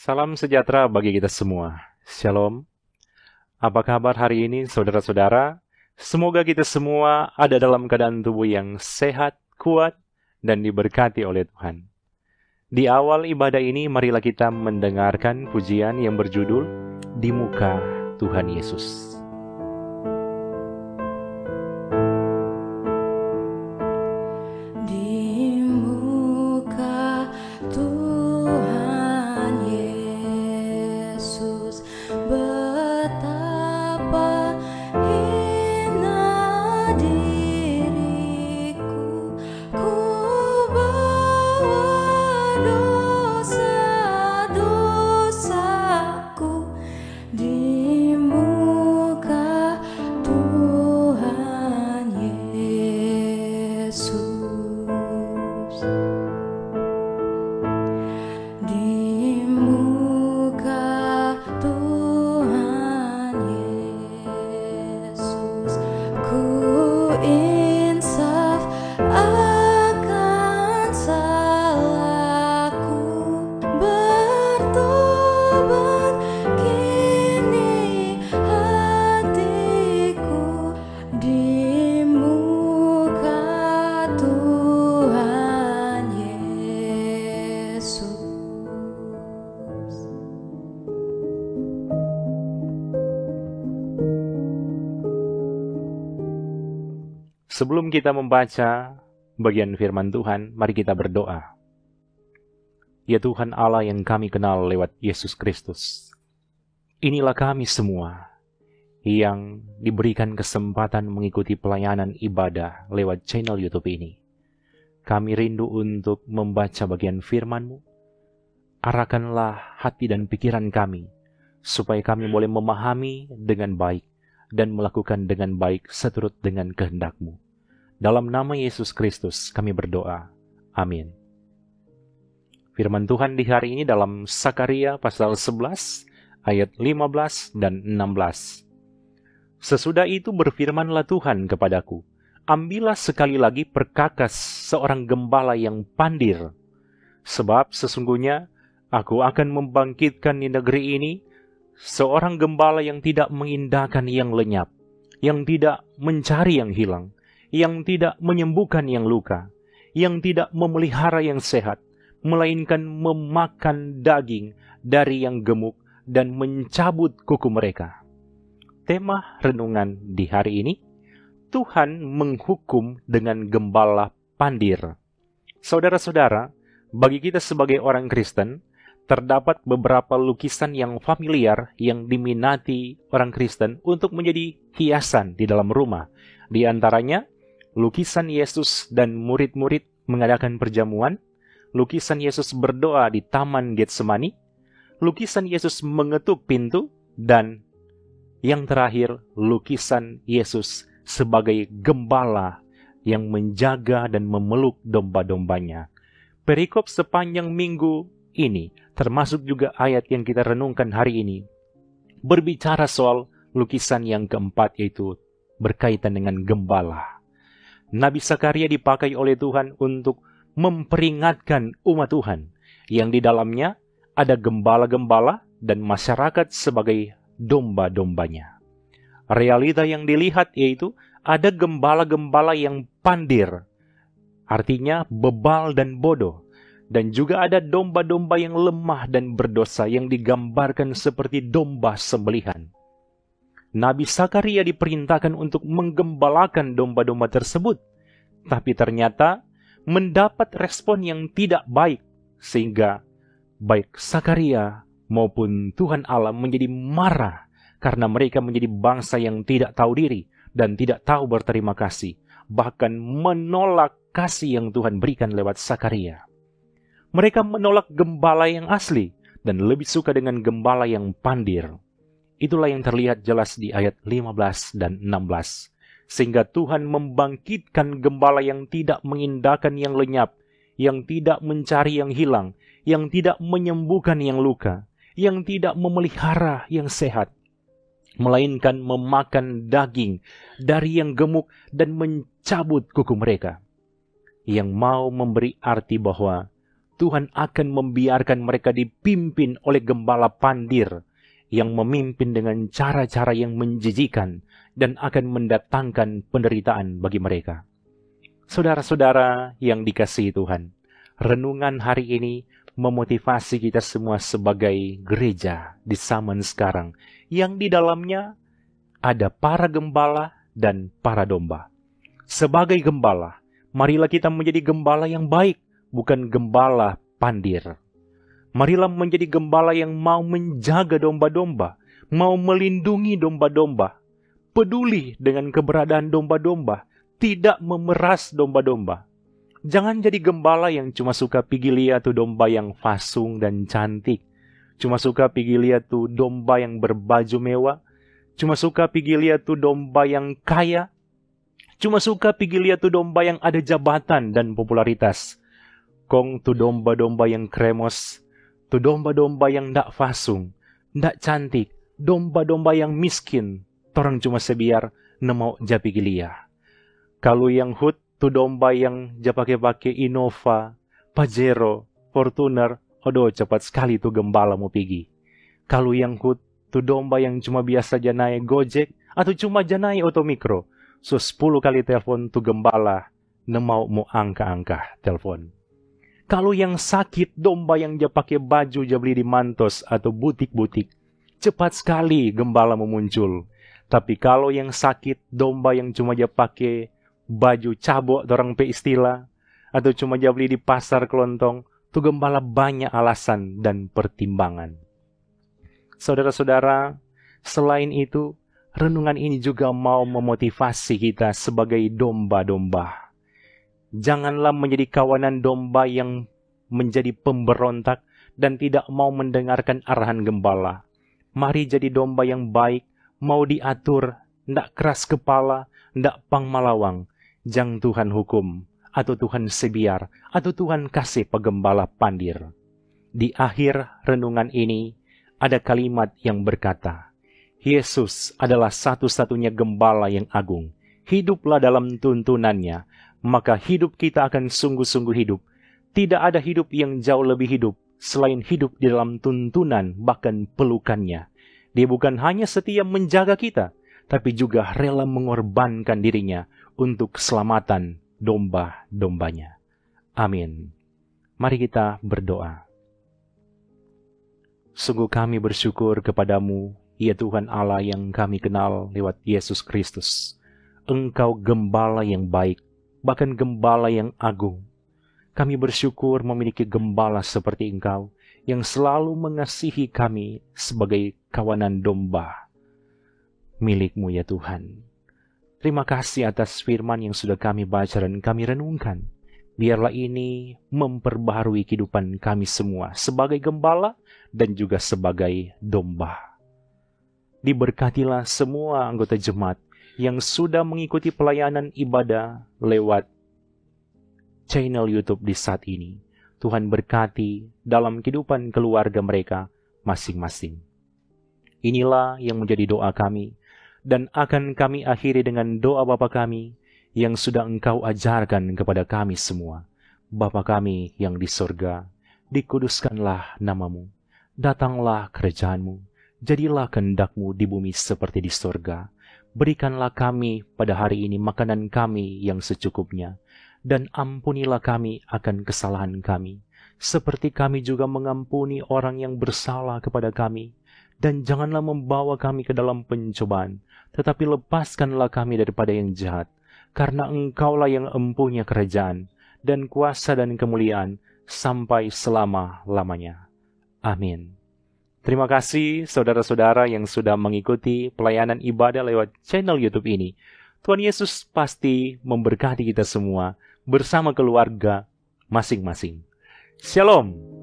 Salam sejahtera bagi kita semua. Shalom. Apa kabar hari ini, saudara-saudara? Semoga kita semua ada dalam keadaan tubuh yang sehat, kuat, dan diberkati oleh Tuhan. Di awal ibadah ini, marilah kita mendengarkan pujian yang berjudul Di Muka Tuhan Yesus. Sebelum kita membaca bagian firman Tuhan, mari kita berdoa. Ya Tuhan Allah yang kami kenal lewat Yesus Kristus, inilah kami semua yang diberikan kesempatan mengikuti pelayanan ibadah lewat channel YouTube ini. Kami rindu untuk membaca bagian firman-Mu. Arahkanlah hati dan pikiran kami, supaya kami boleh memahami dengan baik dan melakukan dengan baik seturut dengan kehendak-Mu. Dalam nama Yesus Kristus kami berdoa. Amin. Firman Tuhan di hari ini dalam Sakaria pasal 11 ayat 15 dan 16. Sesudah itu berfirmanlah Tuhan kepadaku, ambillah sekali lagi perkakas seorang gembala yang pandir, sebab sesungguhnya aku akan membangkitkan di negeri ini seorang gembala yang tidak mengindahkan yang lenyap, yang tidak mencari yang hilang, yang tidak menyembuhkan yang luka, yang tidak memelihara yang sehat, melainkan memakan daging dari yang gemuk dan mencabut kuku mereka. Tema renungan di hari ini, Tuhan menghukum dengan gembala pandir. Saudara-saudara, bagi kita sebagai orang Kristen, terdapat beberapa lukisan yang familiar yang diminati orang Kristen untuk menjadi hiasan di dalam rumah. Di antaranya, lukisan Yesus dan murid-murid mengadakan perjamuan, lukisan Yesus berdoa di Taman Getsemani, lukisan Yesus mengetuk pintu, dan yang terakhir, lukisan Yesus sebagai gembala yang menjaga dan memeluk domba-dombanya. Perikop sepanjang minggu ini, termasuk juga ayat yang kita renungkan hari ini, berbicara soal lukisan yang keempat, yaitu berkaitan dengan gembala. Nabi Sakaria dipakai oleh Tuhan untuk memperingatkan umat Tuhan yang di dalamnya ada gembala-gembala dan masyarakat sebagai domba-dombanya. Realita yang dilihat yaitu ada gembala-gembala yang pandir, artinya bebal dan bodoh, dan juga ada domba-domba yang lemah dan berdosa yang digambarkan seperti domba sembelihan. Nabi Sakaria diperintahkan untuk menggembalakan domba-domba tersebut, tapi ternyata mendapat respon yang tidak baik, sehingga baik Sakaria maupun Tuhan Allah menjadi marah karena mereka menjadi bangsa yang tidak tahu diri dan tidak tahu berterima kasih, bahkan menolak kasih yang Tuhan berikan lewat Sakaria. Mereka menolak gembala yang asli dan lebih suka dengan gembala yang pandir. Itulah yang terlihat jelas di ayat 15 dan 16. Sehingga Tuhan membangkitkan gembala yang tidak mengindahkan yang lenyap, yang tidak mencari yang hilang, yang tidak menyembuhkan yang luka, yang tidak memelihara yang sehat, melainkan memakan daging dari yang gemuk dan mencabut kuku mereka. Yang mau memberi arti bahwa Tuhan akan membiarkan mereka dipimpin oleh gembala pandir yang memimpin dengan cara-cara yang menjijikan dan akan mendatangkan penderitaan bagi mereka. Saudara-saudara yang dikasihi Tuhan, renungan hari ini memotivasi kita semua sebagai gereja di zaman sekarang, yang di dalamnya ada para gembala dan para domba. Sebagai gembala, marilah kita menjadi gembala yang baik, bukan gembala pandir. Marilah menjadi gembala yang mau menjaga domba-domba, mau melindungi domba-domba, peduli dengan keberadaan domba-domba, tidak memeras domba-domba. Jangan jadi gembala yang cuma suka pergi lihat tuh domba yang fasung dan cantik, cuma suka pergi lihat tuh domba yang berbaju mewah, cuma suka pergi lihat tuh domba yang kaya, cuma suka pergi lihat tuh domba yang ada jabatan dan popularitas. Kong tuh domba-domba yang kremos, tuh domba-domba yang ndak fasung, ndak cantik, domba-domba yang miskin, torang cuma sebiar nemau japi gilia. Kalau yang hut, tuh domba yang japake-pake Innova, Pajero, Fortuner, odo cepat sekali tuh gembala mau pergi. Kalau yang hut, tuh domba yang cuma biasa janai Gojek, atau cuma janai Otomikro, so 10 kali telepon tuh gembala, nemau mau angka-angka telepon. Kalau yang sakit, domba yang dia pakai baju dia beli di Mantos atau butik-butik, cepat sekali gembala memuncul. Tapi kalau yang sakit, domba yang cuma dia pakai baju cabok dorang pe istilah, atau cuma dia beli di pasar kelontong, tuh gembala banyak alasan dan pertimbangan. Saudara-saudara, selain itu, renungan ini juga mau memotivasi kita sebagai domba-domba. Janganlah menjadi kawanan domba yang menjadi pemberontak dan tidak mau mendengarkan arahan gembala. Mari jadi domba yang baik, mau diatur, ndak keras kepala, ndak pang malawang. Jang Tuhan hukum, atau Tuhan sebiar, atau Tuhan kasih pegembala pandir. Di akhir renungan ini, ada kalimat yang berkata, Yesus adalah satu-satunya gembala yang agung. Hiduplah dalam tuntunannya, maka hidup kita akan sungguh-sungguh hidup. Tidak ada hidup yang jauh lebih hidup selain hidup di dalam tuntunan bahkan pelukannya. Dia bukan hanya setia menjaga kita, tapi juga rela mengorbankan dirinya untuk keselamatan domba-dombanya. Amin. Mari kita berdoa. Sungguh kami bersyukur kepadamu, ya Tuhan Allah yang kami kenal lewat Yesus Kristus. Engkau gembala yang baik, bahkan gembala yang agung. Kami bersyukur memiliki gembala seperti Engkau, yang selalu mengasihi kami sebagai kawanan domba milik-Mu ya Tuhan. Terima kasih atas firman yang sudah kami baca dan kami renungkan. Biarlah ini memperbaharui kehidupan kami semua sebagai gembala dan juga sebagai domba. Diberkatilah semua anggota jemaat yang sudah mengikuti pelayanan ibadah lewat channel YouTube di saat ini. Tuhan berkati dalam kehidupan keluarga mereka masing-masing. Inilah yang menjadi doa kami, dan akan kami akhiri dengan doa Bapa kami yang sudah Engkau ajarkan kepada kami semua. Bapa kami yang di sorga, dikuduskanlah nama-Mu, datanglah kerajaan-Mu, jadilah kehendak-Mu di bumi seperti di sorga. Berikanlah kami pada hari ini makanan kami yang secukupnya, dan ampunilah kami akan kesalahan kami, seperti kami juga mengampuni orang yang bersalah kepada kami. Dan janganlah membawa kami ke dalam pencobaan, tetapi lepaskanlah kami daripada yang jahat, karena Engkaulah yang empunya kerajaan, dan kuasa dan kemuliaan, sampai selama-lamanya. Amin. Terima kasih saudara-saudara yang sudah mengikuti pelayanan ibadah lewat channel YouTube ini. Tuhan Yesus pasti memberkati kita semua bersama keluarga masing-masing. Shalom.